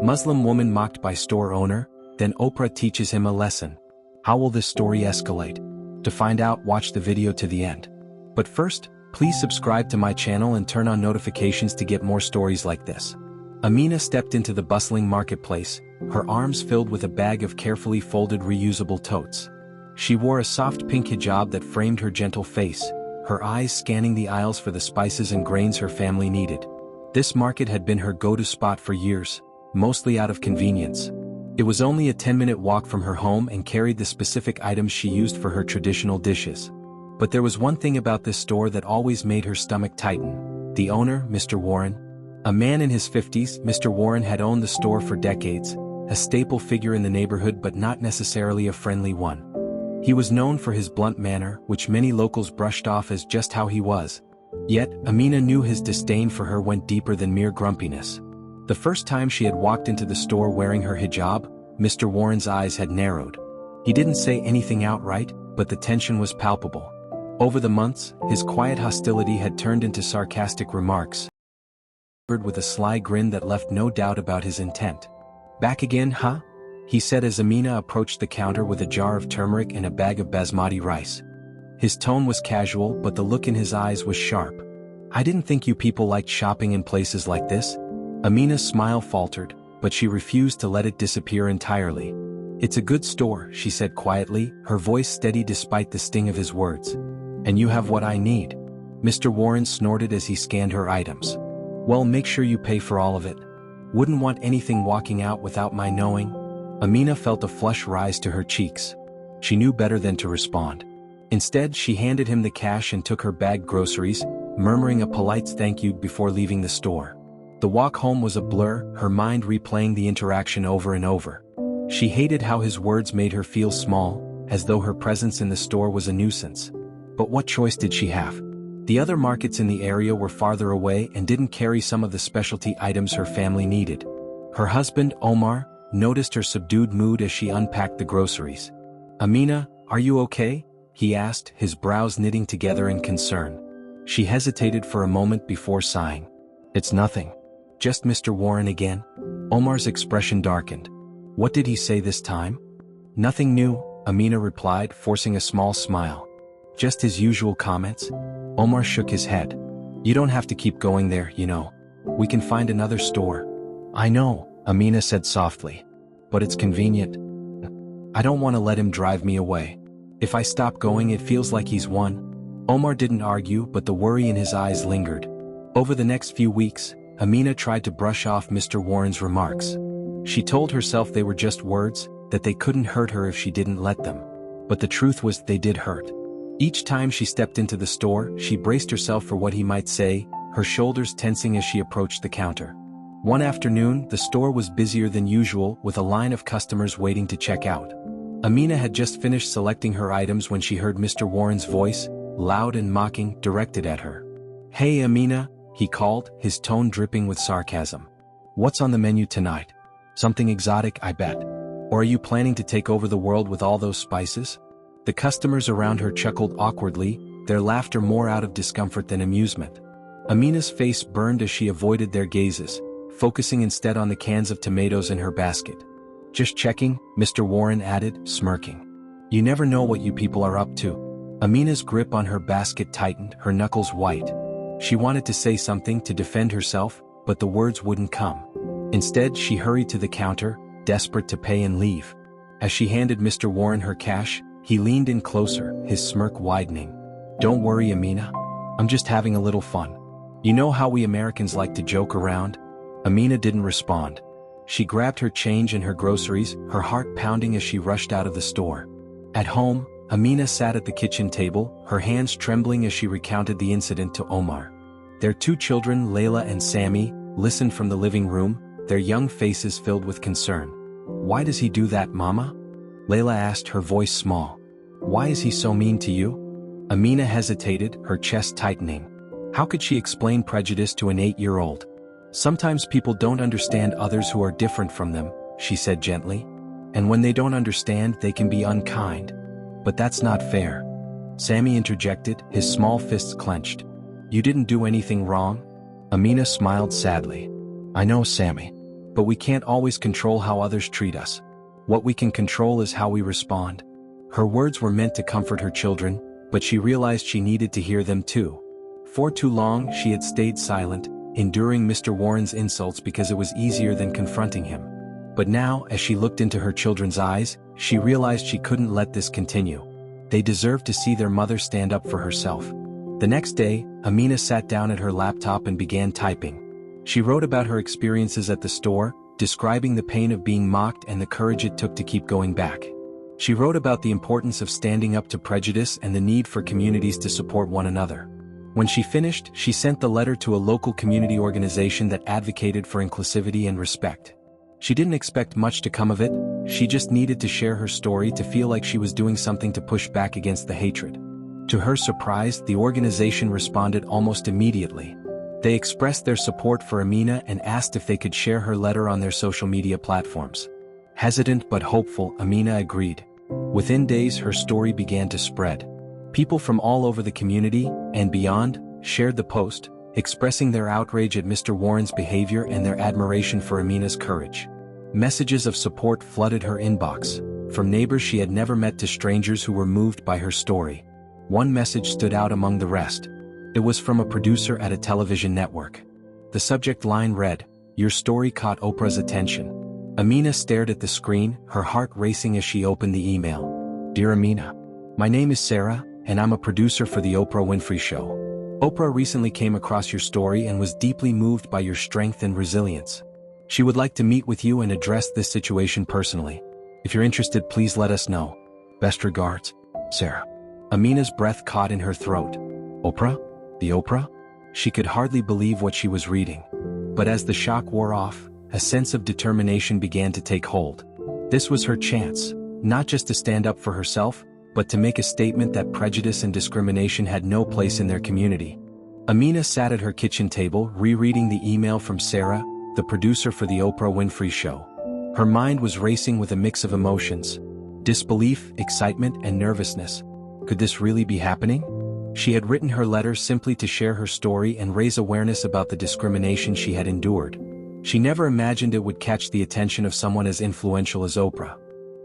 Muslim woman mocked by store owner, then Oprah teaches him a lesson. How will this story escalate? To find out, watch the video to the end. But first, please subscribe to my channel and turn on notifications to get more stories like this. Amina stepped into the bustling marketplace, her arms filled with a bag of carefully folded reusable totes. She wore a soft pink hijab that framed her gentle face, her eyes scanning the aisles for the spices and grains her family needed. This market had been her go-to spot for years, mostly out of convenience. It was only a 10-minute walk from her home and carried the specific items she used for her traditional dishes. But there was one thing about this store that always made her stomach tighten. The owner, Mr. Warren. A man in his 50s, Mr. Warren had owned the store for decades, a staple figure in the neighborhood but not necessarily a friendly one. He was known for his blunt manner, which many locals brushed off as just how he was. Yet, Amina knew his disdain for her went deeper than mere grumpiness. The first time she had walked into the store wearing her hijab, Mr. Warren's eyes had narrowed. He didn't say anything outright, but the tension was palpable. Over the months, his quiet hostility had turned into sarcastic remarks, with a sly grin that left no doubt about his intent. "Back again, huh?" he said as Amina approached the counter with a jar of turmeric and a bag of basmati rice. His tone was casual, but the look in his eyes was sharp. "I didn't think you people liked shopping in places like this." Amina's smile faltered, but she refused to let it disappear entirely. "It's a good store," she said quietly, her voice steady despite the sting of his words. "And you have what I need." Mr. Warren snorted as he scanned her items. "Well, make sure you pay for all of it. Wouldn't want anything walking out without my knowing." Amina felt a flush rise to her cheeks. She knew better than to respond. Instead, she handed him the cash and took her bagged groceries, murmuring a polite thank you before leaving the store. The walk home was a blur, her mind replaying the interaction over and over. She hated how his words made her feel small, as though her presence in the store was a nuisance. But what choice did she have? The other markets in the area were farther away and didn't carry some of the specialty items her family needed. Her husband, Omar, noticed her subdued mood as she unpacked the groceries. "Amina, are you okay?" he asked, his brows knitting together in concern. She hesitated for a moment before sighing. "It's nothing. Just Mr. Warren again." Omar's expression darkened. "What did he say this time?" "Nothing new," Amina replied, forcing a small smile. "Just his usual comments." Omar shook his head. "You don't have to keep going there, you know. We can find another store." "I know," Amina said softly. "But it's convenient. I don't want to let him drive me away. If I stop going, it feels like he's won." Omar didn't argue, but the worry in his eyes lingered. Over the next few weeks, Amina tried to brush off Mr. Warren's remarks. She told herself they were just words, that they couldn't hurt her if she didn't let them. But the truth was they did hurt. Each time she stepped into the store, she braced herself for what he might say, her shoulders tensing as she approached the counter. One afternoon, the store was busier than usual, with a line of customers waiting to check out. Amina had just finished selecting her items when she heard Mr. Warren's voice, loud and mocking, directed at her. "Hey Amina," he called, his tone dripping with sarcasm. "What's on the menu tonight? Something exotic, I bet. Or are you planning to take over the world with all those spices?" The customers around her chuckled awkwardly, their laughter more out of discomfort than amusement. Amina's face burned as she avoided their gazes, focusing instead on the cans of tomatoes in her basket. "Just checking," Mr. Warren added, smirking. "You never know what you people are up to." Amina's grip on her basket tightened, her knuckles white. She wanted to say something to defend herself, but the words wouldn't come. Instead, she hurried to the counter, desperate to pay and leave. As she handed Mr. Warren her cash, he leaned in closer, his smirk widening. "Don't worry, Amina. I'm just having a little fun. You know how we Americans like to joke around?" Amina didn't respond. She grabbed her change and her groceries, her heart pounding as she rushed out of the store. At home, Amina sat at the kitchen table, her hands trembling as she recounted the incident to Omar. Their two children, Layla and Sammy, listened from the living room, their young faces filled with concern. "Why does he do that, Mama?" Layla asked, her voice small. "Why is he so mean to you?" Amina hesitated, her chest tightening. How could she explain prejudice to an 8-year-old? "Sometimes people don't understand others who are different from them," she said gently. "And when they don't understand, they can be unkind. But that's not fair." Sammy interjected, his small fists clenched. "You didn't do anything wrong?" Amina smiled sadly. "I know, Sammy. But we can't always control how others treat us. What we can control is how we respond. Her words were meant to comfort her children, but she realized she needed to hear them too. For too long, she had stayed silent, enduring Mr. Warren's insults because it was easier than confronting him. But now, as she looked into her children's eyes, she realized she couldn't let this continue. They deserved to see their mother stand up for herself. The next day, Amina sat down at her laptop and began typing. She wrote about her experiences at the store, describing the pain of being mocked and the courage it took to keep going back. She wrote about the importance of standing up to prejudice and the need for communities to support one another. When she finished, she sent the letter to a local community organization that advocated for inclusivity and respect. She didn't expect much to come of it, she just needed to share her story to feel like she was doing something to push back against the hatred. To her surprise, the organization responded almost immediately. They expressed their support for Amina and asked if they could share her letter on their social media platforms. Hesitant but hopeful, Amina agreed. Within days, her story began to spread. People from all over the community, and beyond, shared the post, expressing their outrage at Mr. Warren's behavior and their admiration for Amina's courage. Messages of support flooded her inbox, from neighbors she had never met to strangers who were moved by her story. One message stood out among the rest. It was from a producer at a television network. The subject line read, "Your story caught Oprah's attention." Amina stared at the screen, her heart racing as she opened the email. "Dear Amina, my name is Sarah, and I'm a producer for The Oprah Winfrey Show. Oprah recently came across your story and was deeply moved by your strength and resilience. She would like to meet with you and address this situation personally. If you're interested, please let us know. Best regards, Sarah." Amina's breath caught in her throat. Oprah? The Oprah? She could hardly believe what she was reading. But as the shock wore off, a sense of determination began to take hold. This was her chance, not just to stand up for herself, but to make a statement that prejudice and discrimination had no place in their community. Amina sat at her kitchen table rereading the email from Sarah, the producer for The Oprah Winfrey Show. Her mind was racing with a mix of emotions: disbelief, excitement, and nervousness. Could this really be happening? She had written her letter simply to share her story and raise awareness about the discrimination she had endured. She never imagined it would catch the attention of someone as influential as Oprah.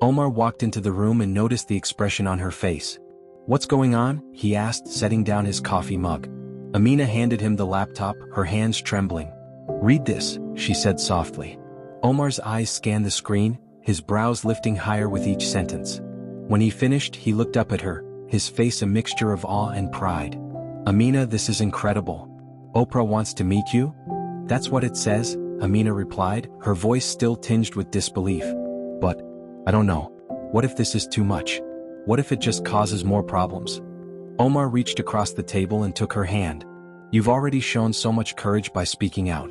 Omar walked into the room and noticed the expression on her face. "What's going on?" he asked, setting down his coffee mug. Amina handed him the laptop, her hands trembling. "Read this," she said softly. Omar's eyes scanned the screen, his brows lifting higher with each sentence. When he finished, he looked up at her, his face a mixture of awe and pride. "Amina, this is incredible. Oprah wants to meet you?" "That's what it says," Amina replied, her voice still tinged with disbelief. "But, I don't know. What if this is too much? What if it just causes more problems?" Omar reached across the table and took her hand. "You've already shown so much courage by speaking out.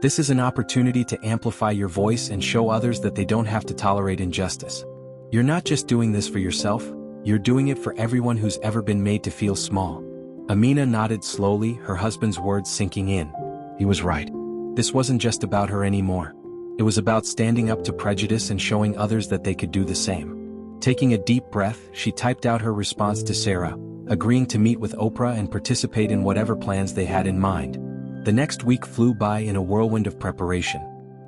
This is an opportunity to amplify your voice and show others that they don't have to tolerate injustice. You're not just doing this for yourself, you're doing it for everyone who's ever been made to feel small." Amina nodded slowly, her husband's words sinking in. He was right. This wasn't just about her anymore. It was about standing up to prejudice and showing others that they could do the same. Taking a deep breath, she typed out her response to Sarah, agreeing to meet with Oprah and participate in whatever plans they had in mind. The next week flew by in a whirlwind of preparation.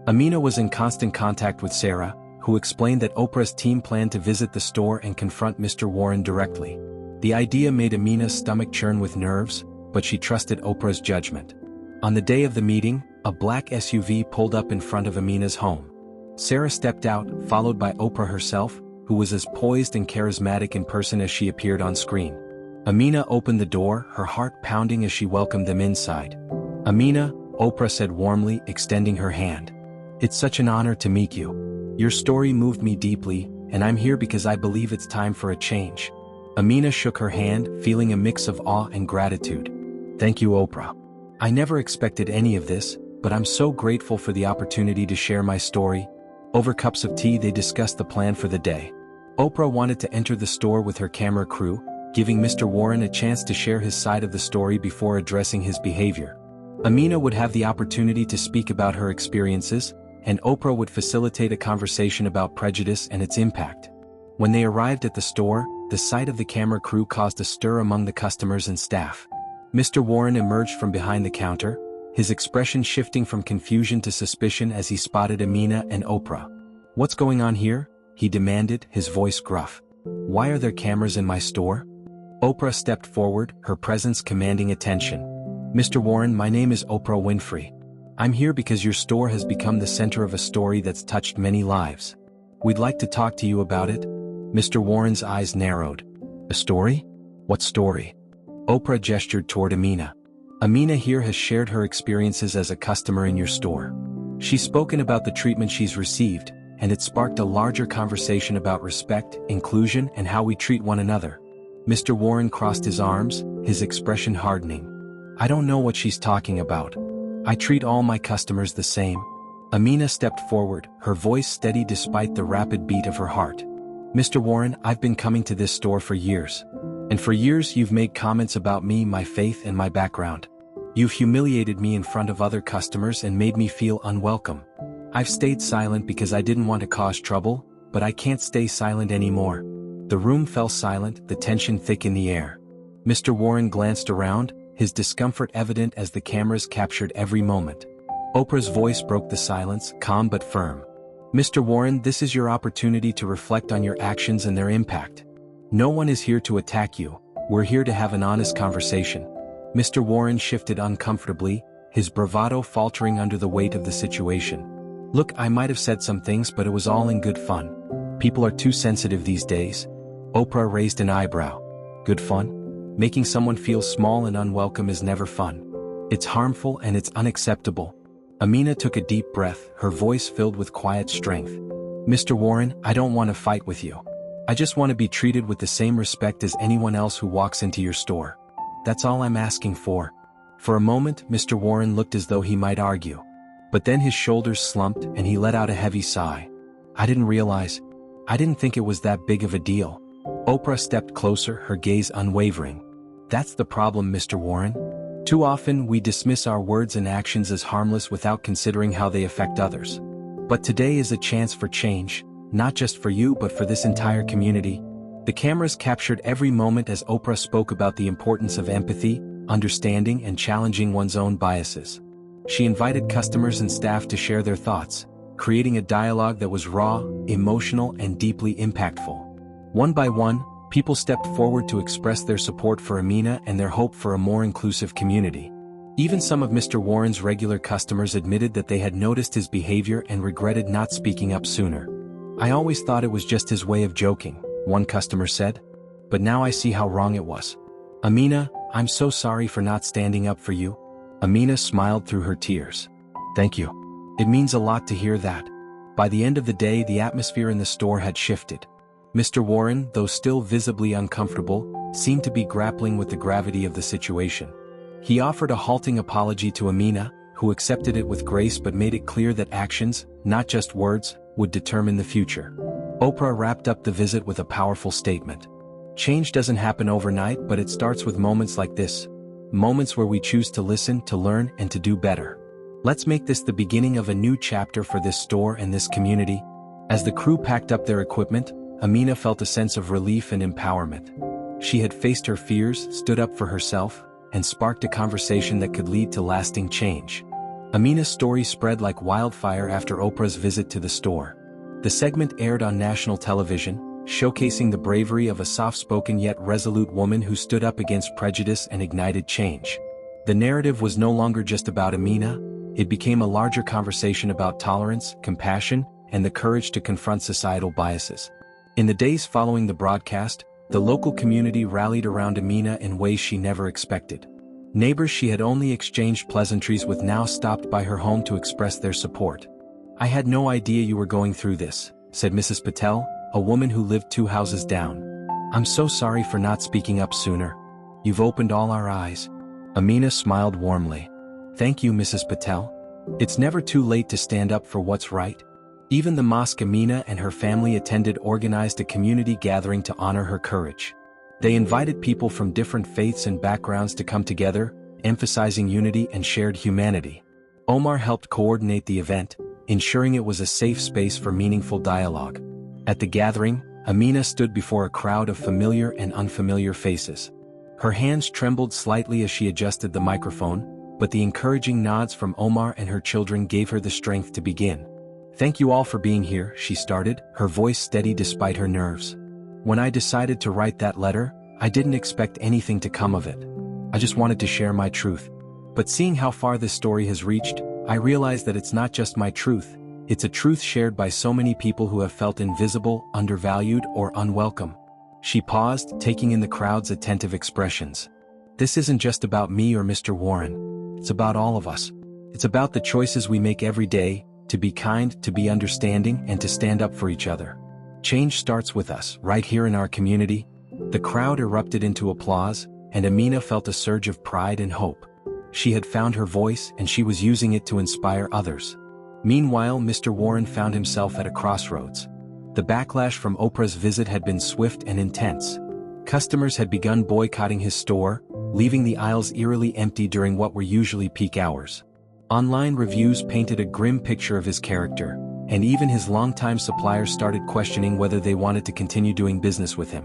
Amina was in constant contact with Sarah, who explained that Oprah's team planned to visit the store and confront Mr. Warren directly. The idea made Amina's stomach churn with nerves, but she trusted Oprah's judgment. On the day of the meeting, a black SUV pulled up in front of Amina's home. Sarah stepped out, followed by Oprah herself, who was as poised and charismatic in person as she appeared on screen. Amina opened the door, her heart pounding as she welcomed them inside. "Amina," Oprah said warmly, extending her hand. "It's such an honor to meet you. Your story moved me deeply, and I'm here because I believe it's time for a change." Amina shook her hand, feeling a mix of awe and gratitude. "Thank you, Oprah. I never expected any of this, but I'm so grateful for the opportunity to share my story." Over cups of tea, they discussed the plan for the day. Oprah wanted to enter the store with her camera crew, giving Mr. Warren a chance to share his side of the story before addressing his behavior. Amina would have the opportunity to speak about her experiences, and Oprah would facilitate a conversation about prejudice and its impact. When they arrived at the store, the sight of the camera crew caused a stir among the customers and staff. Mr. Warren emerged from behind the counter, his expression shifting from confusion to suspicion as he spotted Amina and Oprah. "What's going on here?" he demanded, his voice gruff. "Why are there cameras in my store?" Oprah stepped forward, her presence commanding attention. "Mr. Warren, my name is Oprah Winfrey. I'm here because your store has become the center of a story that's touched many lives. We'd like to talk to you about it." Mr. Warren's eyes narrowed. "A story? What story?" Oprah gestured toward Amina. "Amina here has shared her experiences as a customer in your store. She's spoken about the treatment she's received, and it sparked a larger conversation about respect, inclusion, and how we treat one another." Mr. Warren crossed his arms, his expression hardening. "I don't know what she's talking about. I treat all my customers the same." Amina stepped forward, her voice steady despite the rapid beat of her heart. "Mr. Warren, I've been coming to this store for years. And for years you've made comments about me, my faith, and my background. You've humiliated me in front of other customers and made me feel unwelcome. I've stayed silent because I didn't want to cause trouble, but I can't stay silent anymore." The room fell silent, the tension thick in the air. Mr. Warren glanced around, his discomfort evident as the cameras captured every moment. Oprah's voice broke the silence, calm but firm. "Mr. Warren, this is your opportunity to reflect on your actions and their impact. No one is here to attack you, we're here to have an honest conversation." Mr. Warren shifted uncomfortably, his bravado faltering under the weight of the situation. "Look, I might have said some things, but it was all in good fun. People are too sensitive these days." Oprah raised an eyebrow. "Good fun? Making someone feel small and unwelcome is never fun. It's harmful and it's unacceptable." Amina took a deep breath, her voice filled with quiet strength. "Mr. Warren, I don't want to fight with you. I just want to be treated with the same respect as anyone else who walks into your store. That's all I'm asking for." For a moment, Mr. Warren looked as though he might argue. But then his shoulders slumped and he let out a heavy sigh. I didn't think it was that big of a deal." Oprah stepped closer, her gaze unwavering. "That's the problem, Mr. Warren. Too often we dismiss our words and actions as harmless without considering how they affect others. But today is a chance for change, not just for you but for this entire community." The cameras captured every moment as Oprah spoke about the importance of empathy, understanding, and challenging one's own biases. She invited customers and staff to share their thoughts, creating a dialogue that was raw, emotional, and deeply impactful. One by one, people stepped forward to express their support for Amina and their hope for a more inclusive community. Even some of Mr. Warren's regular customers admitted that they had noticed his behavior and regretted not speaking up sooner. "I always thought it was just his way of joking," one customer said. "But now I see how wrong it was. Amina, I'm so sorry for not standing up for you." Amina smiled through her tears. "Thank you. It means a lot to hear that." By the end of the day, the atmosphere in the store had shifted. Mr. Warren, though still visibly uncomfortable, seemed to be grappling with the gravity of the situation. He offered a halting apology to Amina, who accepted it with grace but made it clear that actions, not just words, would determine the future. Oprah wrapped up the visit with a powerful statement. "Change doesn't happen overnight, but it starts with moments like this. Moments where we choose to listen, to learn, and to do better. Let's make this the beginning of a new chapter for this store and this community." As the crew packed up their equipment, Amina felt a sense of relief and empowerment. She had faced her fears, stood up for herself, and sparked a conversation that could lead to lasting change. Amina's story spread like wildfire after Oprah's visit to the store. The segment aired on national television, showcasing the bravery of a soft-spoken yet resolute woman who stood up against prejudice and ignited change. The narrative was no longer just about Amina, it became a larger conversation about tolerance, compassion, and the courage to confront societal biases. In the days following the broadcast, the local community rallied around Amina in ways she never expected. Neighbors she had only exchanged pleasantries with now stopped by her home to express their support. "I had no idea you were going through this," said Mrs. Patel, a woman who lived 2 houses down. "I'm so sorry for not speaking up sooner. You've opened all our eyes." Amina smiled warmly. "Thank you, Mrs. Patel. It's never too late to stand up for what's right." Even the mosque Amina and her family attended organized a community gathering to honor her courage. They invited people from different faiths and backgrounds to come together, emphasizing unity and shared humanity. Omar helped coordinate the event, ensuring it was a safe space for meaningful dialogue. At the gathering, Amina stood before a crowd of familiar and unfamiliar faces. Her hands trembled slightly as she adjusted the microphone, but the encouraging nods from Omar and her children gave her the strength to begin. "Thank you all for being here," she started, her voice steady despite her nerves. "When I decided to write that letter, I didn't expect anything to come of it. I just wanted to share my truth. But seeing how far this story has reached, I realized that it's not just my truth, it's a truth shared by so many people who have felt invisible, undervalued, or unwelcome." She paused, taking in the crowd's attentive expressions. "This isn't just about me or Mr. Warren. It's about all of us. It's about the choices we make every day, to be kind, to be understanding, and to stand up for each other. Change starts with us, right here in our community." The crowd erupted into applause, and Amina felt a surge of pride and hope. She had found her voice, and she was using it to inspire others. Meanwhile, Mr. Warren found himself at a crossroads. The backlash from Oprah's visit had been swift and intense. Customers had begun boycotting his store, leaving the aisles eerily empty during what were usually peak hours. Online reviews painted a grim picture of his character, and even his longtime suppliers started questioning whether they wanted to continue doing business with him.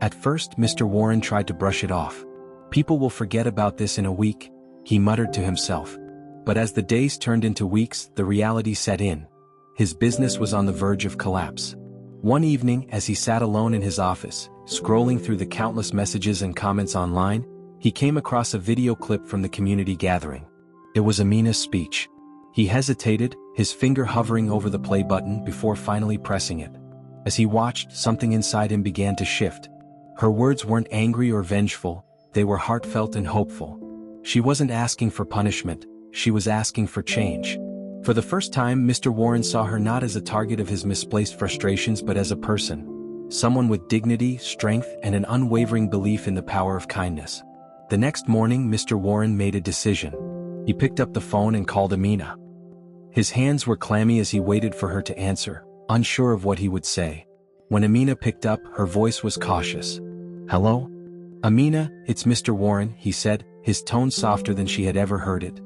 At first, Mr. Warren tried to brush it off. "People will forget about this in a week," he muttered to himself. But as the days turned into weeks, the reality set in. His business was on the verge of collapse. One evening, as he sat alone in his office, scrolling through the countless messages and comments online, he came across a video clip from the community gathering. It was Amina's speech. He hesitated, his finger hovering over the play button before finally pressing it. As he watched, something inside him began to shift. Her words weren't angry or vengeful, they were heartfelt and hopeful. She wasn't asking for punishment, she was asking for change. For the first time, Mr. Warren saw her not as a target of his misplaced frustrations but as a person. Someone with dignity, strength, and an unwavering belief in the power of kindness. The next morning, Mr. Warren made a decision. He picked up the phone and called Amina. His hands were clammy as he waited for her to answer, unsure of what he would say. When Amina picked up, her voice was cautious. "Hello? Amina, it's Mr. Warren," he said, his tone softer than she had ever heard it.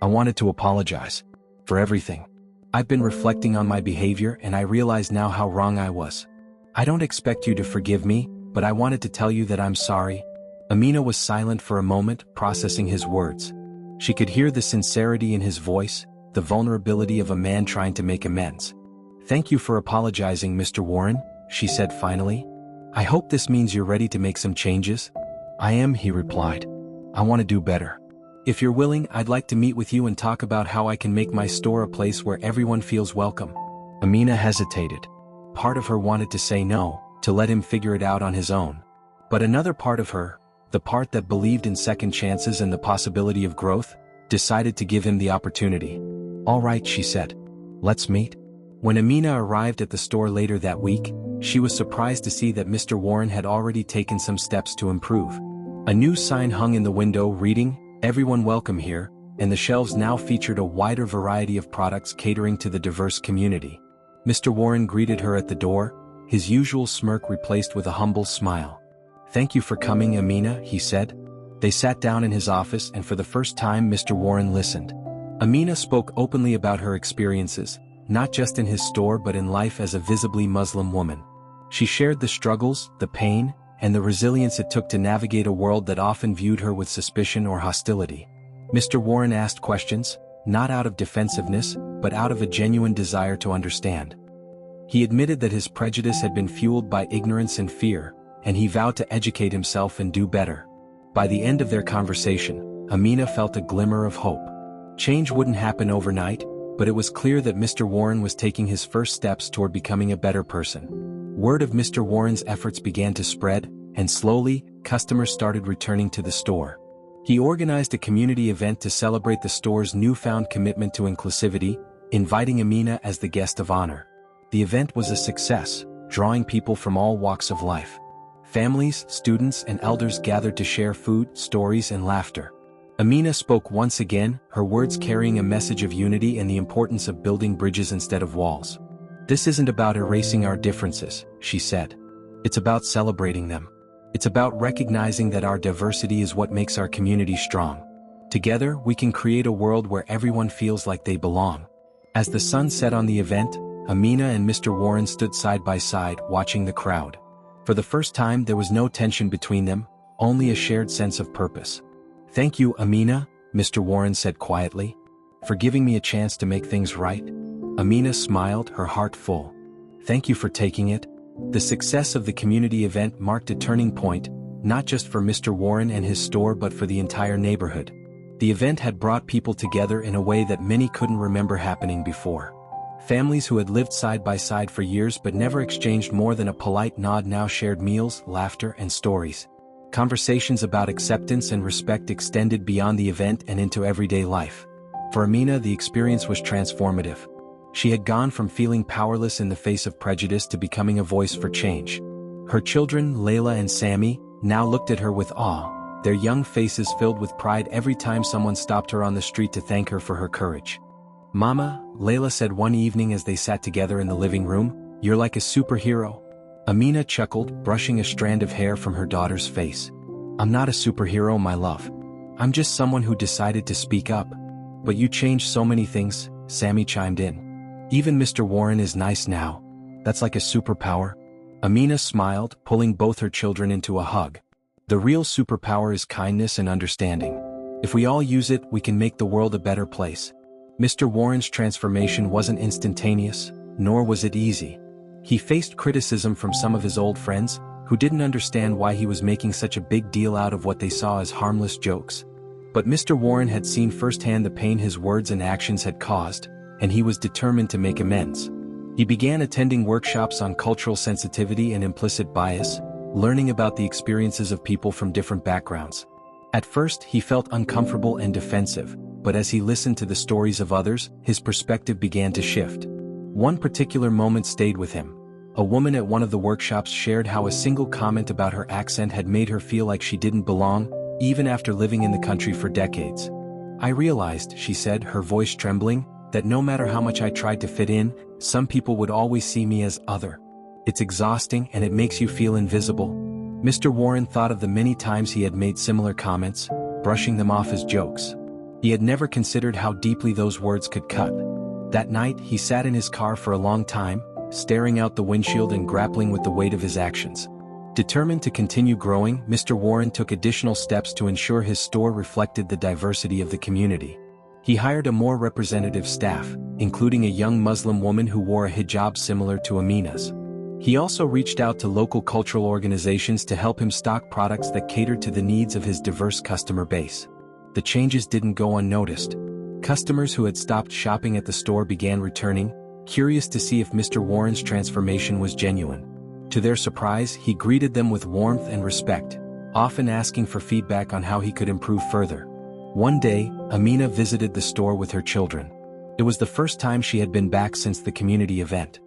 I wanted to apologize. For everything. I've been reflecting on my behavior and I realize now how wrong I was. I don't expect you to forgive me, but I wanted to tell you that I'm sorry." Amina was silent for a moment, processing his words. She could hear the sincerity in his voice, the vulnerability of a man trying to make amends. "Thank you for apologizing, Mr. Warren," she said finally. "I hope this means you're ready to make some changes." "I am," he replied. "I want to do better. If you're willing, I'd like to meet with you and talk about how I can make my store a place where everyone feels welcome." Amina hesitated. Part of her wanted to say no, to let him figure it out on his own. But another part of her, the part that believed in second chances and the possibility of growth, decided to give him the opportunity. "All right," she said. "Let's meet." When Amina arrived at the store later that week, she was surprised to see that Mr. Warren had already taken some steps to improve. A new sign hung in the window reading, "Everyone welcome here," and the shelves now featured a wider variety of products catering to the diverse community. Mr. Warren greeted her at the door, his usual smirk replaced with a humble smile. "Thank you for coming, Amina," he said. They sat down in his office and for the first time Mr. Warren listened. Amina spoke openly about her experiences, not just in his store but in life as a visibly Muslim woman. She shared the struggles, the pain, and the resilience it took to navigate a world that often viewed her with suspicion or hostility. Mr. Warren asked questions, not out of defensiveness, but out of a genuine desire to understand. He admitted that his prejudice had been fueled by ignorance and fear, and he vowed to educate himself and do better. By the end of their conversation, Amina felt a glimmer of hope. Change wouldn't happen overnight, but it was clear that Mr. Warren was taking his first steps toward becoming a better person. Word of Mr. Warren's efforts began to spread, and slowly, customers started returning to the store. He organized a community event to celebrate the store's newfound commitment to inclusivity, inviting Amina as the guest of honor. The event was a success, drawing people from all walks of life. Families, students, and elders gathered to share food, stories, and laughter. Amina spoke once again, her words carrying a message of unity and the importance of building bridges instead of walls. "This isn't about erasing our differences," she said. "It's about celebrating them. It's about recognizing that our diversity is what makes our community strong. Together, we can create a world where everyone feels like they belong." As the sun set on the event, Amina and Mr. Warren stood side by side, watching the crowd. For the first time, there was no tension between them, only a shared sense of purpose. "Thank you, Amina," Mr. Warren said quietly, "for giving me a chance to make things right." Amina smiled, her heart full. "Thank you for taking it." The success of the community event marked a turning point, not just for Mr. Warren and his store but for the entire neighborhood. The event had brought people together in a way that many couldn't remember happening before. Families who had lived side by side for years but never exchanged more than a polite nod now shared meals, laughter, and stories. Conversations about acceptance and respect extended beyond the event and into everyday life. For Amina, the experience was transformative. She had gone from feeling powerless in the face of prejudice to becoming a voice for change. Her children, Layla and Sammy, now looked at her with awe, their young faces filled with pride every time someone stopped her on the street to thank her for her courage. "Mama," Layla said one evening as they sat together in the living room, "you're like a superhero." Amina chuckled, brushing a strand of hair from her daughter's face. "I'm not a superhero, my love. I'm just someone who decided to speak up." "But you changed so many things," Sammy chimed in. "Even Mr. Warren is nice now. That's like a superpower." Amina smiled, pulling both her children into a hug. "The real superpower is kindness and understanding. If we all use it, we can make the world a better place." Mr. Warren's transformation wasn't instantaneous, nor was it easy. He faced criticism from some of his old friends, who didn't understand why he was making such a big deal out of what they saw as harmless jokes. But Mr. Warren had seen firsthand the pain his words and actions had caused, and he was determined to make amends. He began attending workshops on cultural sensitivity and implicit bias, learning about the experiences of people from different backgrounds. At first, he felt uncomfortable and defensive, but as he listened to the stories of others, his perspective began to shift. One particular moment stayed with him. A woman at one of the workshops shared how a single comment about her accent had made her feel like she didn't belong, even after living in the country for decades. "I realized," she said, her voice trembling, "that no matter how much I tried to fit in, some people would always see me as other. It's exhausting and it makes you feel invisible." Mr. Warren thought of the many times he had made similar comments, brushing them off as jokes. He had never considered how deeply those words could cut. That night, he sat in his car for a long time, staring out the windshield and grappling with the weight of his actions. Determined to continue growing, Mr. Warren took additional steps to ensure his store reflected the diversity of the community. He hired a more representative staff, including a young Muslim woman who wore a hijab similar to Amina's. He also reached out to local cultural organizations to help him stock products that catered to the needs of his diverse customer base. The changes didn't go unnoticed. Customers who had stopped shopping at the store began returning, curious to see if Mr. Warren's transformation was genuine. To their surprise, he greeted them with warmth and respect, often asking for feedback on how he could improve further. One day, Amina visited the store with her children. It was the first time she had been back since the community event.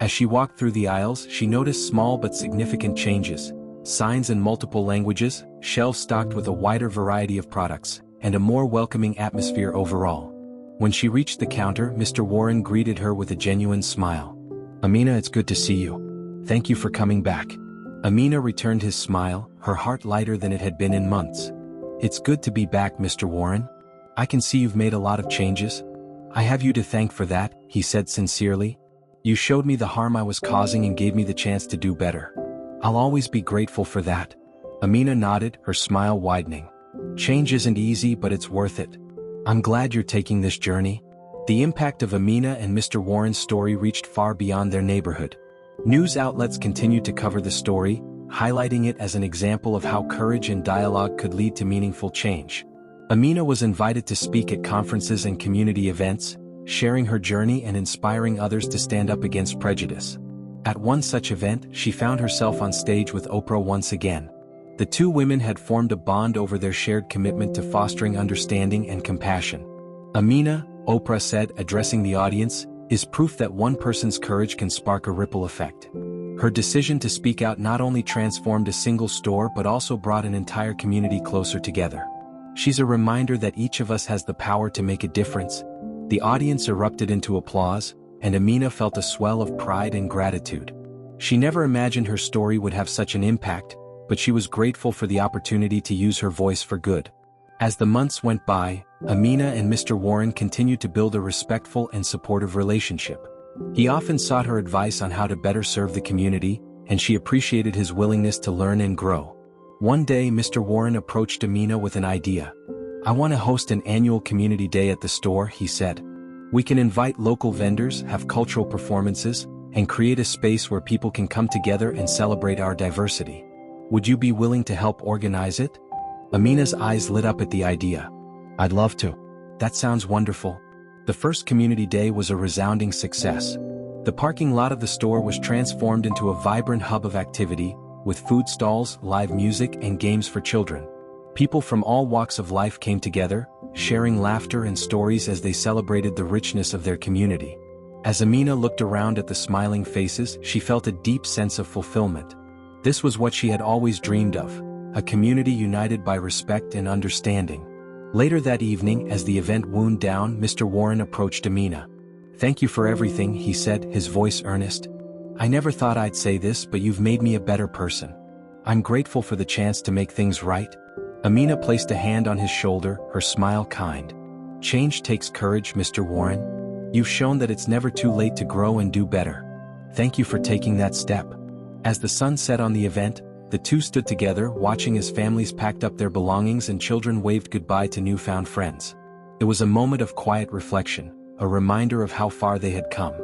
As she walked through the aisles, she noticed small but significant changes: signs in multiple languages, shelves stocked with a wider variety of products, and a more welcoming atmosphere overall. When she reached the counter, Mr. Warren greeted her with a genuine smile. "Amina, it's good to see you. Thank you for coming back." Amina returned his smile, her heart lighter than it had been in months. "It's good to be back, Mr. Warren. I can see you've made a lot of changes." "I have you to thank for that," he said sincerely. "You showed me the harm I was causing and gave me the chance to do better. I'll always be grateful for that." Amina nodded, her smile widening. "Change isn't easy, but it's worth it. I'm glad you're taking this journey." The impact of Amina and Mr. Warren's story reached far beyond their neighborhood. News outlets continued to cover the story, highlighting it as an example of how courage and dialogue could lead to meaningful change. Amina was invited to speak at conferences and community events, sharing her journey and inspiring others to stand up against prejudice. At one such event, she found herself on stage with Oprah once again. The two women had formed a bond over their shared commitment to fostering understanding and compassion. "Amina," Oprah said, addressing the audience, "is proof that one person's courage can spark a ripple effect." Her decision to speak out not only transformed a single store but also brought an entire community closer together. "She's a reminder that each of us has the power to make a difference." The audience erupted into applause, and Amina felt a swell of pride and gratitude. She never imagined her story would have such an impact, but she was grateful for the opportunity to use her voice for good. As the months went by, Amina and Mr. Warren continued to build a respectful and supportive relationship. He often sought her advice on how to better serve the community, and she appreciated his willingness to learn and grow. One day, Mr. Warren approached Amina with an idea. I want to host an annual community day at the store, he said. We can invite local vendors, have cultural performances, and create a space where people can come together and celebrate our diversity. Would you be willing to help organize it? Amina's eyes lit up at the idea. I'd love to. That sounds wonderful. The first community day was a resounding success. The parking lot of the store was transformed into a vibrant hub of activity, with food stalls, live music, and games for children. People from all walks of life came together, sharing laughter and stories as they celebrated the richness of their community. As Amina looked around at the smiling faces, she felt a deep sense of fulfillment. This was what she had always dreamed of, a community united by respect and understanding. Later that evening, as the event wound down, Mr. Warren approached Amina. Thank you for everything, he said, his voice earnest. I never thought I'd say this, but you've made me a better person. I'm grateful for the chance to make things right. Amina placed a hand on his shoulder, her smile kind. Change takes courage, Mr. Warren. You've shown that it's never too late to grow and do better. Thank you for taking that step. As the sun set on the event, the two stood together, watching as families packed up their belongings and children waved goodbye to newfound friends. It was a moment of quiet reflection, a reminder of how far they had come.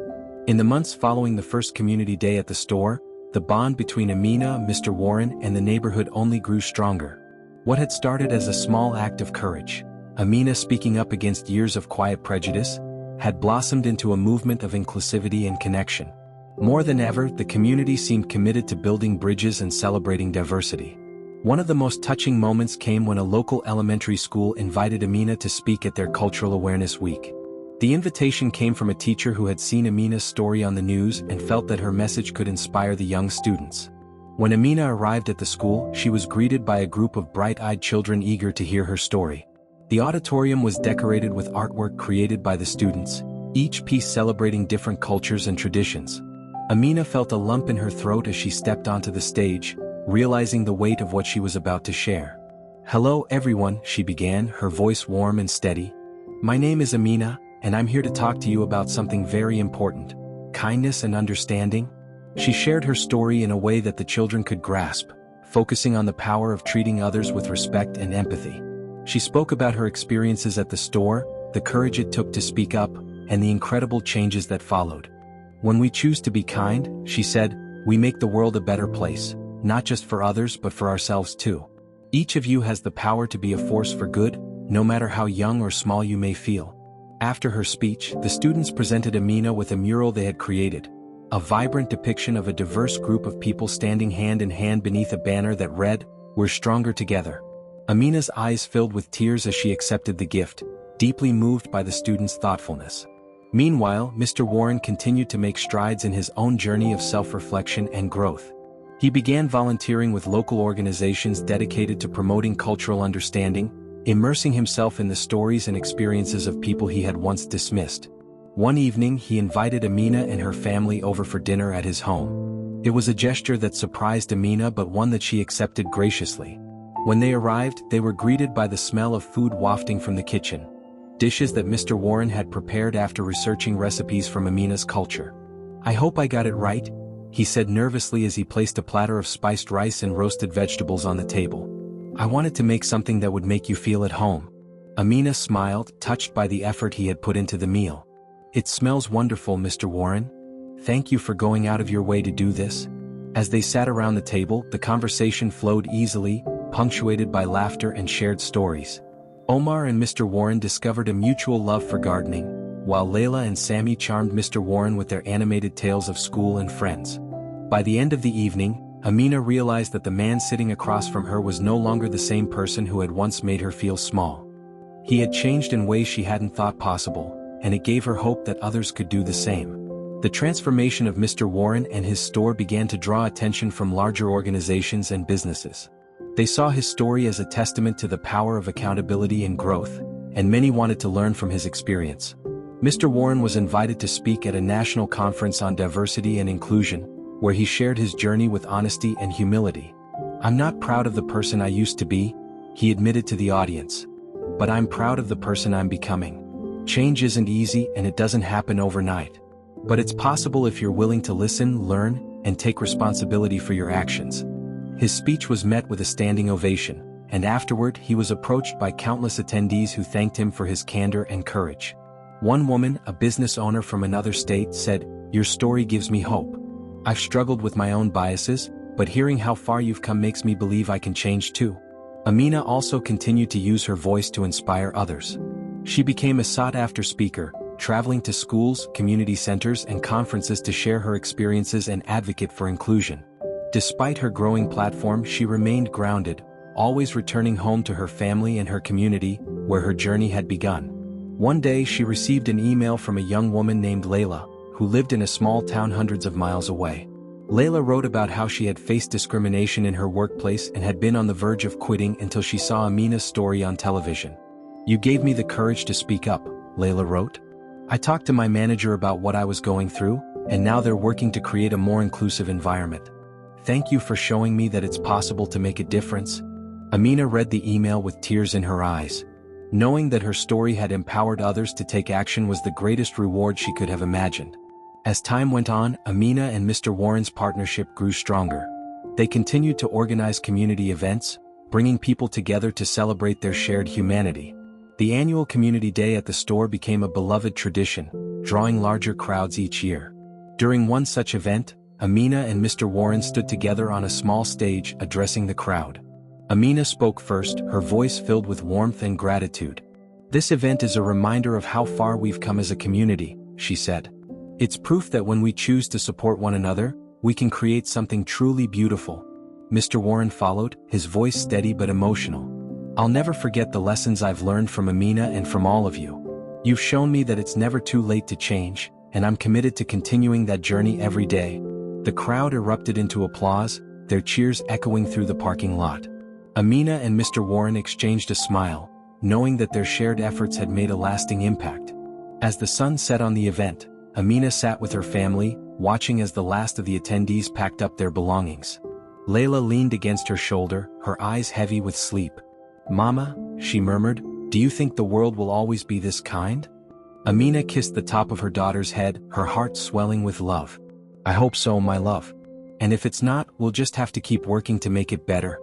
In the months following the first community day at the store, the bond between Amina, Mr. Warren, and the neighborhood only grew stronger. What had started as a small act of courage, Amina speaking up against years of quiet prejudice, had blossomed into a movement of inclusivity and connection. More than ever, the community seemed committed to building bridges and celebrating diversity. One of the most touching moments came when a local elementary school invited Amina to speak at their Cultural Awareness Week. The invitation came from a teacher who had seen Amina's story on the news and felt that her message could inspire the young students. When Amina arrived at the school, she was greeted by a group of bright-eyed children eager to hear her story. The auditorium was decorated with artwork created by the students, each piece celebrating different cultures and traditions. Amina felt a lump in her throat as she stepped onto the stage, realizing the weight of what she was about to share. Hello everyone, she began, her voice warm and steady. My name is Amina, and I'm here to talk to you about something very important: kindness and understanding. She shared her story in a way that the children could grasp, focusing on the power of treating others with respect and empathy. She spoke about her experiences at the store, the courage it took to speak up, and the incredible changes that followed. When we choose to be kind, she said, we make the world a better place, not just for others but for ourselves too. Each of you has the power to be a force for good, no matter how young or small you may feel. After her speech, the students presented Amina with a mural they had created, a vibrant depiction of a diverse group of people standing hand in hand beneath a banner that read, We're Stronger Together. Amina's eyes filled with tears as she accepted the gift, deeply moved by the students' thoughtfulness. Meanwhile, Mr. Warren continued to make strides in his own journey of self-reflection and growth. He began volunteering with local organizations dedicated to promoting cultural understanding, immersing himself in the stories and experiences of people he had once dismissed. One evening, he invited Amina and her family over for dinner at his home. It was a gesture that surprised Amina, but one that she accepted graciously. When they arrived, they were greeted by the smell of food wafting from the kitchen. Dishes that Mr. Warren had prepared after researching recipes from Amina's culture. I hope I got it right, he said nervously as he placed a platter of spiced rice and roasted vegetables on the table. I wanted to make something that would make you feel at home. Amina smiled, touched by the effort he had put into the meal. It smells wonderful, Mr. Warren. Thank you for going out of your way to do this. As they sat around the table, the conversation flowed easily, punctuated by laughter and shared stories. Omar and Mr. Warren discovered a mutual love for gardening, while Layla and Sammy charmed Mr. Warren with their animated tales of school and friends. By the end of the evening, Amina realized that the man sitting across from her was no longer the same person who had once made her feel small. He had changed in ways she hadn't thought possible, and it gave her hope that others could do the same. The transformation of Mr. Warren and his store began to draw attention from larger organizations and businesses. They saw his story as a testament to the power of accountability and growth, and many wanted to learn from his experience. Mr. Warren was invited to speak at a national conference on diversity and inclusion, where he shared his journey with honesty and humility. I'm not proud of the person I used to be, he admitted to the audience. But I'm proud of the person I'm becoming. Change isn't easy and it doesn't happen overnight. But it's possible if you're willing to listen, learn, and take responsibility for your actions. His speech was met with a standing ovation, and afterward he was approached by countless attendees who thanked him for his candor and courage. One woman, a business owner from another state, said, "Your story gives me hope. I've struggled with my own biases, but hearing how far you've come makes me believe I can change too." Amina also continued to use her voice to inspire others. She became a sought-after speaker, traveling to schools, community centers, and conferences to share her experiences and advocate for inclusion. Despite her growing platform, she remained grounded, always returning home to her family and her community, where her journey had begun. One day she received an email from a young woman named Layla, who lived in a small town hundreds of miles away. Layla wrote about how she had faced discrimination in her workplace and had been on the verge of quitting until she saw Amina's story on television. "You gave me the courage to speak up," Layla wrote. "I talked to my manager about what I was going through, and now they're working to create a more inclusive environment. Thank you for showing me that it's possible to make a difference." Amina read the email with tears in her eyes. Knowing that her story had empowered others to take action was the greatest reward she could have imagined. As time went on, Amina and Mr. Warren's partnership grew stronger. They continued to organize community events, bringing people together to celebrate their shared humanity. The annual Community Day at the store became a beloved tradition, drawing larger crowds each year. During one such event, Amina and Mr. Warren stood together on a small stage, addressing the crowd. Amina spoke first, her voice filled with warmth and gratitude. "This event is a reminder of how far we've come as a community," she said. "It's proof that when we choose to support one another, we can create something truly beautiful." Mr. Warren followed, his voice steady but emotional. "I'll never forget the lessons I've learned from Amina and from all of you. You've shown me that it's never too late to change, and I'm committed to continuing that journey every day." The crowd erupted into applause, their cheers echoing through the parking lot. Amina and Mr. Warren exchanged a smile, knowing that their shared efforts had made a lasting impact. As the sun set on the event, Amina sat with her family, watching as the last of the attendees packed up their belongings. Layla leaned against her shoulder, her eyes heavy with sleep. "Mama," she murmured, "do you think the world will always be this kind?" Amina kissed the top of her daughter's head, her heart swelling with love. "I hope so, my love. And if it's not, we'll just have to keep working to make it better."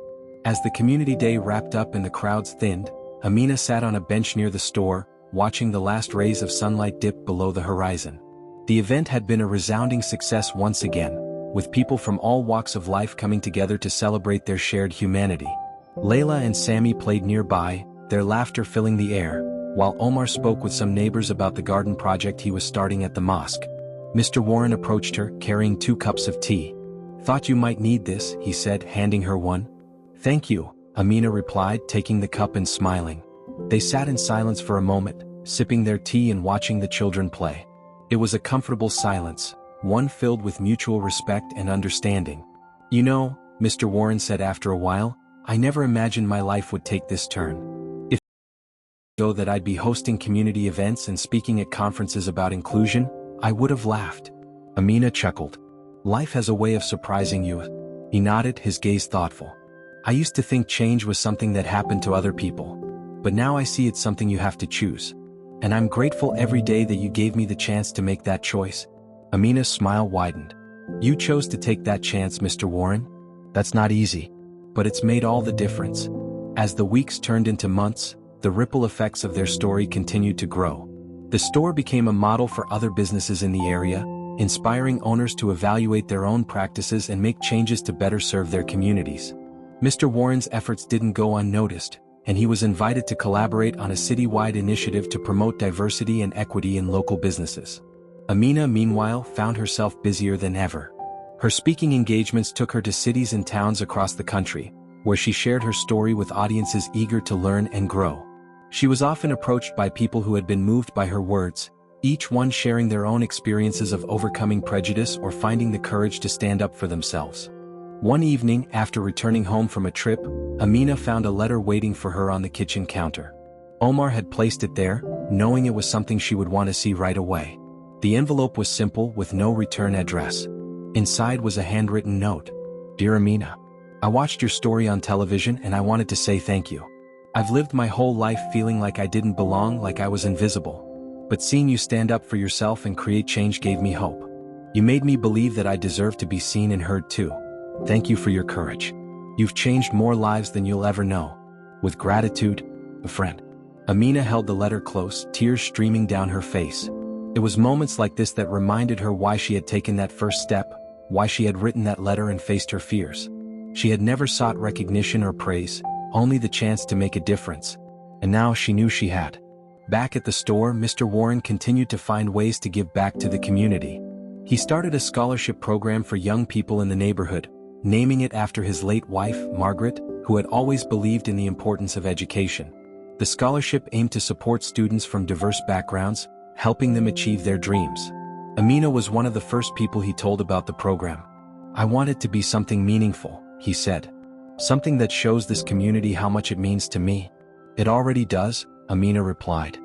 As the community day wrapped up and the crowds thinned, Amina sat on a bench near the store, watching the last rays of sunlight dip below the horizon. The event had been a resounding success once again, with people from all walks of life coming together to celebrate their shared humanity. Layla and Sammy played nearby, their laughter filling the air, while Omar spoke with some neighbors about the garden project he was starting at the mosque. Mr. Warren approached her, carrying 2 cups of tea. "Thought you might need this," he said, handing her one. "Thank you," Amina replied, taking the cup and smiling. They sat in silence for a moment, sipping their tea and watching the children play. It was a comfortable silence, one filled with mutual respect and understanding. "You know," Mr. Warren said after a while, "I never imagined my life would take this turn. If I knew that I'd be hosting community events and speaking at conferences about inclusion, I would have laughed." Amina chuckled. "Life has a way of surprising you." He nodded, his gaze thoughtful. "I used to think change was something that happened to other people. But now I see it's something you have to choose. And I'm grateful every day that you gave me the chance to make that choice." Amina's smile widened. "You chose to take that chance, Mr. Warren. That's not easy. But it's made all the difference." As the weeks turned into months, the ripple effects of their story continued to grow. The store became a model for other businesses in the area, inspiring owners to evaluate their own practices and make changes to better serve their communities. Mr. Warren's efforts didn't go unnoticed, and he was invited to collaborate on a citywide initiative to promote diversity and equity in local businesses. Amina, meanwhile, found herself busier than ever. Her speaking engagements took her to cities and towns across the country, where she shared her story with audiences eager to learn and grow. She was often approached by people who had been moved by her words, each one sharing their own experiences of overcoming prejudice or finding the courage to stand up for themselves. One evening, after returning home from a trip, Amina found a letter waiting for her on the kitchen counter. Omar had placed it there, knowing it was something she would want to see right away. The envelope was simple, with no return address. Inside was a handwritten note. "Dear Amina, I watched your story on television and I wanted to say thank you. I've lived my whole life feeling like I didn't belong, like I was invisible. But seeing you stand up for yourself and create change gave me hope. You made me believe that I deserve to be seen and heard too. Thank you for your courage. You've changed more lives than you'll ever know." With gratitude, a friend. Amina held the letter close, tears streaming down her face. It was moments like this that reminded her why she had taken that first step, why she had written that letter and faced her fears. She had never sought recognition or praise, only the chance to make a difference. And now she knew she had. Back at the store, Mr. Warren continued to find ways to give back to the community. He started a scholarship program for young people in the neighborhood, naming it after his late wife, Margaret, who had always believed in the importance of education. The scholarship aimed to support students from diverse backgrounds, helping them achieve their dreams. Amina was one of the first people he told about the program. "I want it to be something meaningful," he said. "Something that shows this community how much it means to me." "It already does," Amina replied.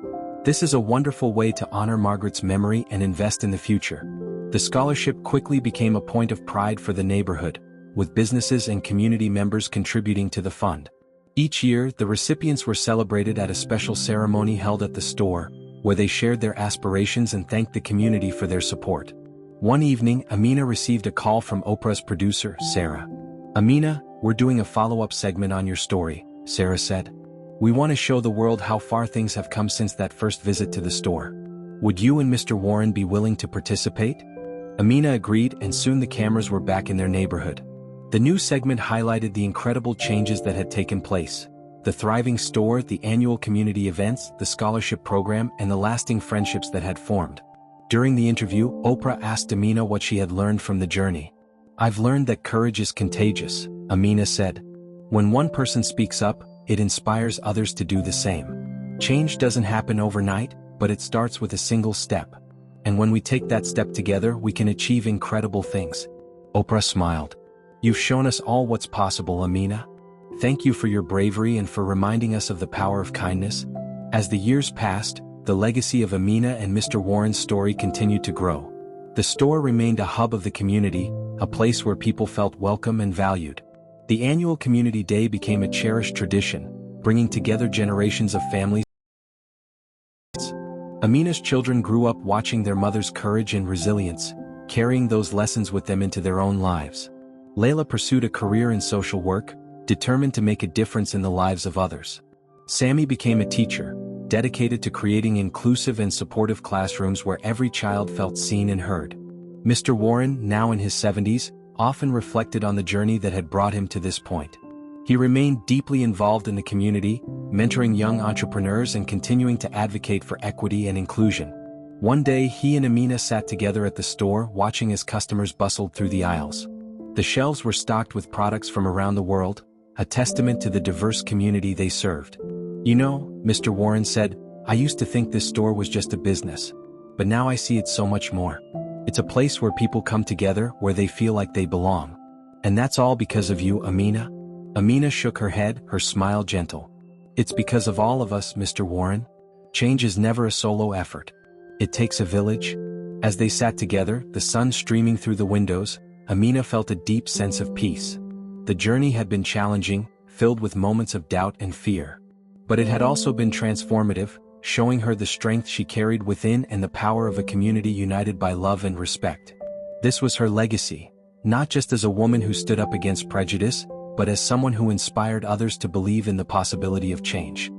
"This is a wonderful way to honor Margaret's memory and invest in the future." The scholarship quickly became a point of pride for the neighborhood, with businesses and community members contributing to the fund. Each year, the recipients were celebrated at a special ceremony held at the store, where they shared their aspirations and thanked the community for their support. One evening, Amina received a call from Oprah's producer, Sarah. "Amina, we're doing a follow-up segment on your story," Sarah said. "We want to show the world how far things have come since that first visit to the store. Would you and Mr. Warren be willing to participate?" Amina agreed, and soon the cameras were back in their neighborhood. The new segment highlighted the incredible changes that had taken place. The thriving store, the annual community events, the scholarship program, and the lasting friendships that had formed. During the interview, Oprah asked Amina what she had learned from the journey. "I've learned that courage is contagious," Amina said. "When one person speaks up, it inspires others to do the same. Change doesn't happen overnight, but it starts with a single step. And when we take that step together, we can achieve incredible things." Oprah smiled. "You've shown us all what's possible, Amina. Thank you for your bravery and for reminding us of the power of kindness." As the years passed, the legacy of Amina and Mr. Warren's story continued to grow. The store remained a hub of the community, a place where people felt welcome and valued. The annual Community Day became a cherished tradition, bringing together generations of families. Amina's children grew up watching their mother's courage and resilience, carrying those lessons with them into their own lives. Layla pursued a career in social work, determined to make a difference in the lives of others. Sammy became a teacher, dedicated to creating inclusive and supportive classrooms where every child felt seen and heard. Mr. Warren, now in his 70s, often reflected on the journey that had brought him to this point. He remained deeply involved in the community, mentoring young entrepreneurs and continuing to advocate for equity and inclusion. One day, he and Amina sat together at the store, watching as customers bustled through the aisles. The shelves were stocked with products from around the world, a testament to the diverse community they served. "You know," Mr. Warren said, "I used to think this store was just a business. But now I see it's so much more. It's a place where people come together, where they feel like they belong. And that's all because of you, Amina." Amina shook her head, her smile gentle. "It's because of all of us, Mr. Warren. Change is never a solo effort. It takes a village." As they sat together, the sun streaming through the windows, Amina felt a deep sense of peace. The journey had been challenging, filled with moments of doubt and fear. But it had also been transformative, showing her the strength she carried within and the power of a community united by love and respect. This was her legacy, not just as a woman who stood up against prejudice, but as someone who inspired others to believe in the possibility of change.